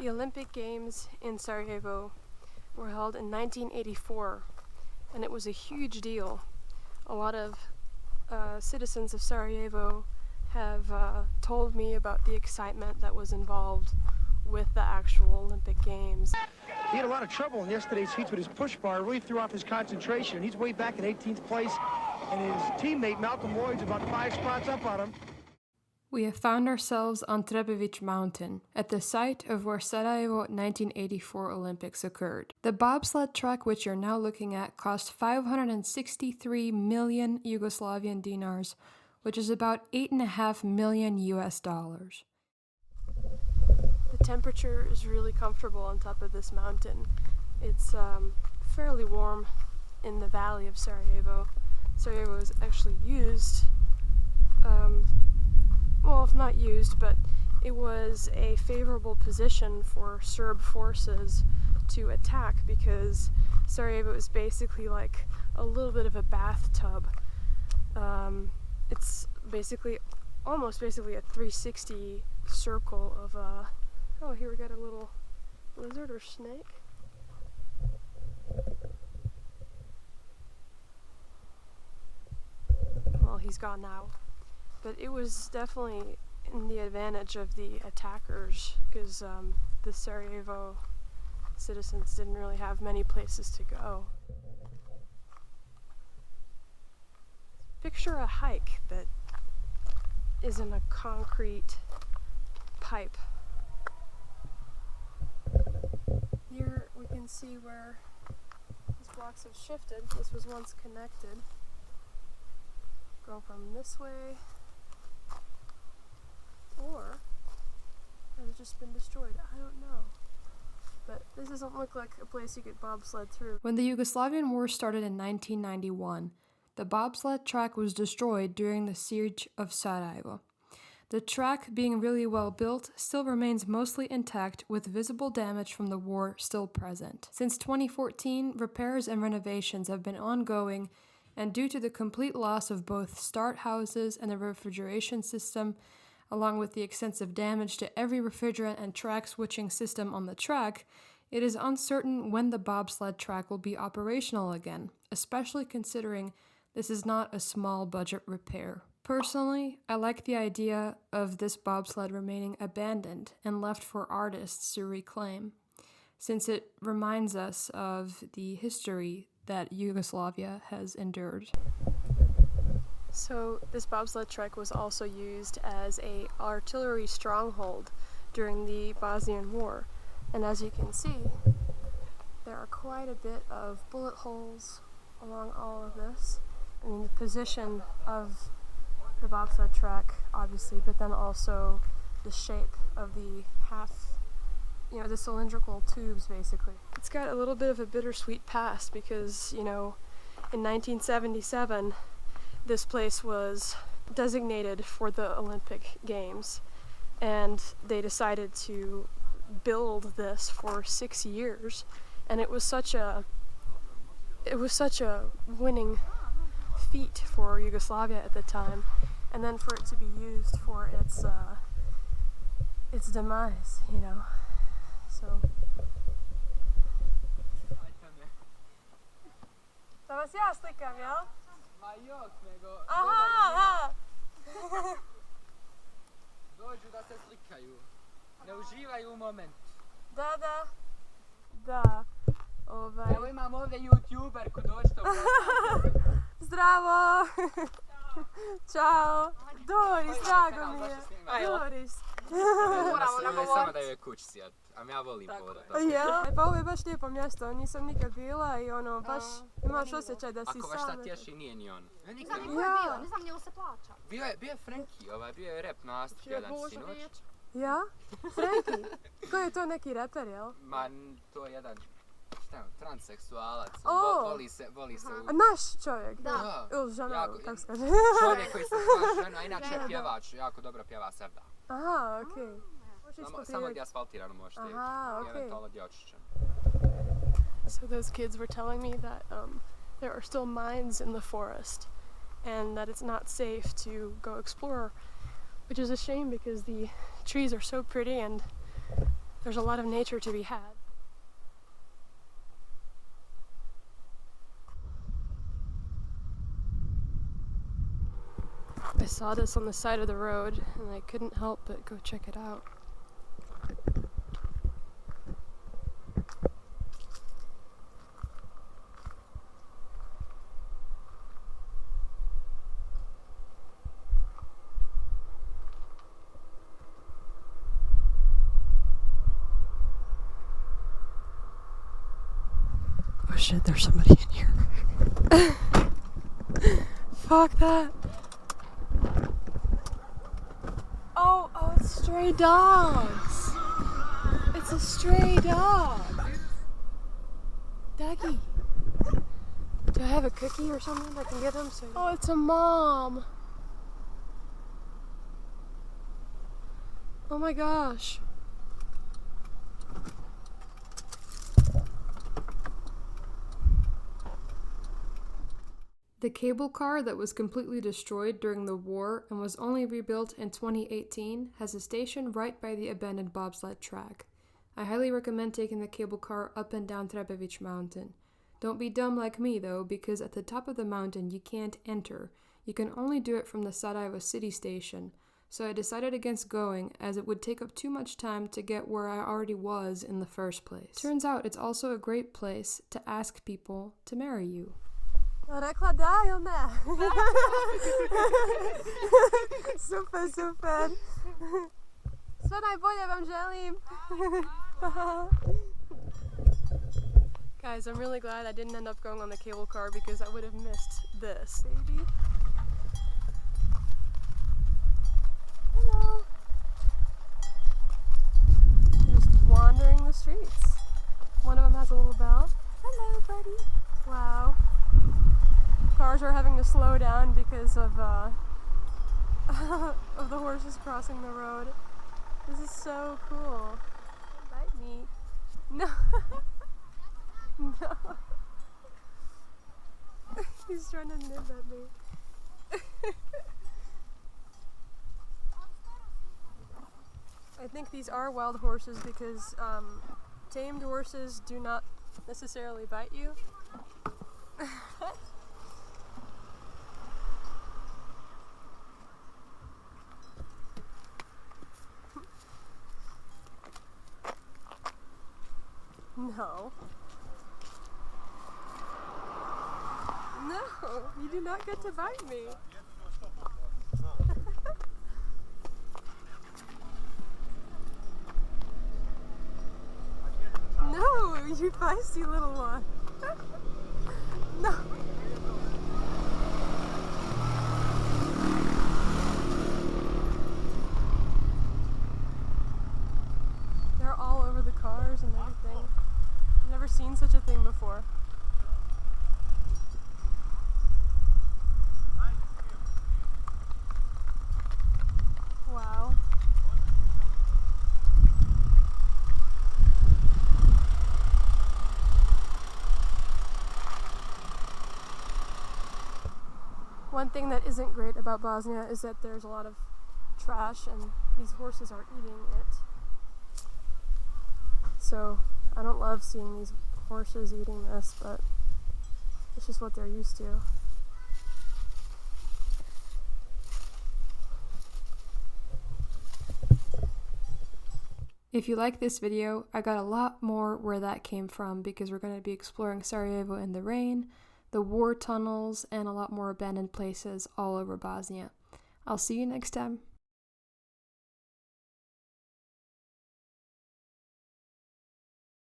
The Olympic Games in Sarajevo were held in 1984, and it was a huge deal. A lot of citizens of Sarajevo have told me about the excitement that was involved with the actual Olympic Games. He had a lot of trouble in yesterday's heats with his push bar. Really threw off his concentration. He's way back in 18th place, and his teammate Malcolm Lloyd's about 5 spots up on him. We have found ourselves on Trebevic mountain, at the site of where Sarajevo 1984 Olympics occurred. The bobsled track which you're now looking at cost 563 million Yugoslavian dinars, which is about $8.5 million US. The temperature is really comfortable on top of this mountain. It's fairly warm in the valley of Sarajevo. Sarajevo is actually used well, not used, but it was a favorable position for Serb forces to attack because Sarajevo is basically like a little bit of a bathtub. It's almost basically a 360 circle of oh, here we got a little lizard or snake. Well, he's gone now. But it was definitely in the advantage of the attackers because the Sarajevo citizens didn't really have many places to go. Picture a hike that isn't a concrete pipe. Here we can see where these blocks have shifted. This was once connected. Go from this way. Or has it just been destroyed? I don't know. But this doesn't look like a place you could bobsled through. When the Yugoslavian War started in 1991, the bobsled track was destroyed during the siege of Sarajevo. The track, being really well built, still remains mostly intact with visible damage from the war still present. Since 2014, repairs and renovations have been ongoing, and due to the complete loss of both start houses and the refrigeration system, along with the extensive damage to every refrigerant and track switching system on the track, it is uncertain when the bobsled track will be operational again, especially considering this is not a small budget repair. Personally, I like the idea of this bobsled remaining abandoned and left for artists to reclaim, since it reminds us of the history that Yugoslavia has endured. So this bobsled trek was also used as an artillery stronghold during the Bosnian War. And as you can see, there are quite a bit of bullet holes along all of this. I mean, the position of the bobsled track, obviously, but then also the shape of the the cylindrical tubes, basically. It's got a little bit of a bittersweet past because, in 1977, this place was designated for the Olympic Games, and they decided to build this for 6 years, and it was such a winning feat for Yugoslavia at the time, and then for it to be used for its demise, So. Da vas ja slikam, jel? Ma jok, nego... Aha! Dođu da se slikaju. Ne uživaju u momentu. Da. Evo imam ovdje youtuberku, dođite u podcast. Zdravo! Ćao! Doris, drago mi je. Doris. Samo da je kući sjed, a ja volim voda. Ja, pa ovo je baš lijepo mjesto, nisam nikad bila i baš imaš osjećaj da si Ako sam. baš šta tješi, nije ni on. Nisam ni bio, nisam njemu se plaća. Bio je Frankie, bio je rap nastup jedan sinoć. Ja? Frankie? Ko je to, neki reper, jel? Ma, to je jedan, transseksualac, voli se u... Naš čovjek? Da. Žena, kako se kaže? Čovjek koji se zna žena, inače je pjevač, jako dobro pjeva Sevda. Aha, okej. Samo gdje asfaltirano možete ići, eventualno gdje očišćeno. So those kids were telling me that there are still mines in the forest and that it's not safe to go explore, which is a shame because the trees are so pretty and there's a lot of nature to be had. I saw this on the side of the road and I couldn't help but go check it out. Oh shit, there's somebody in here. Fuck that. Oh, it's stray dogs. It's a stray dog. Doggy. Do I have a cookie or something I can get him? Oh, it's a mom. Oh my gosh. The cable car that was completely destroyed during the war and was only rebuilt in 2018 has a station right by the abandoned bobsled track. I highly recommend taking the cable car up and down Trebevic mountain. Don't be dumb like me though, because at the top of the mountain you can't enter. You can only do it from the Sarajevo city station. So I decided against going as it would take up too much time to get where I already was in the first place. Turns out it's also a great place to ask people to marry you. Rekładają me. Super, super. Co najbolje wam żelim. Guys, I'm really glad I didn't end up going on the cable car because I would have missed this, baby. Hello. Just wandering the streets. One of them has a little bell. Hello, buddy. Wow. Cars are having to slow down because of of the horses crossing the road. This is so cool. Don't bite me. No. No. He's trying to nib at me. I think these are wild horses because tamed horses do not necessarily bite you. No. No, you do not get to bite me. No, you feisty little one. No. They're all over the cars and everything. I've never seen such a thing before. Wow. One thing that isn't great about Bosnia is that there's a lot of trash and these horses are eating it. So I don't love seeing these horses eating this, but it's just what they're used to. If you like this video, I got a lot more where that came from because we're going to be exploring Sarajevo in the rain, the war tunnels, and a lot more abandoned places all over Bosnia. I'll see you next time.